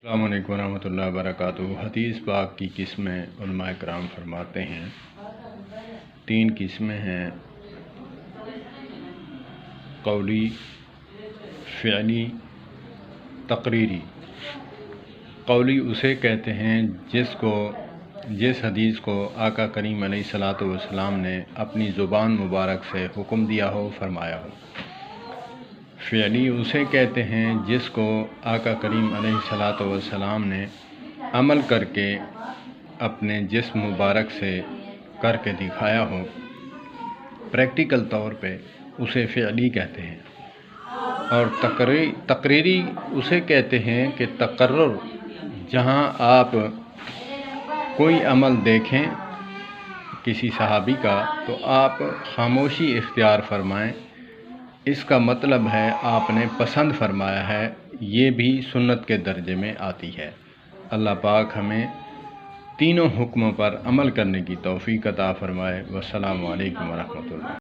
السلام علیکم ورحمۃ اللہ وبرکاتہ۔ حدیث پاک کی قسمیں علماء کرام فرماتے ہیں، 3 قسمیں ہیں: قولی، فعلی، تقریری۔ قولی اسے کہتے ہیں جس حدیث کو آقا کریم علیہ الصلاۃ والسلام نے اپنی زبان مبارک سے حکم دیا ہو، فرمایا ہو۔ فعلی اسے کہتے ہیں جس کو آقا کریم علیہ الصلاۃ والسلام نے عمل کر کے اپنے جسم مبارک سے کر کے دکھایا ہو، پریکٹیکل طور پہ اسے فعلی کہتے ہیں۔ اور تقریری اسے کہتے ہیں کہ تقرر، جہاں آپ کوئی عمل دیکھیں کسی صحابی کا تو آپ خاموشی اختیار فرمائیں، اس کا مطلب ہے آپ نے پسند فرمایا ہے، یہ بھی سنت کے درجے میں آتی ہے۔ اللہ پاک ہمیں تینوں حکموں پر عمل کرنے کی توفیق عطا فرمائے۔ والسلام علیکم ورحمۃ اللہ۔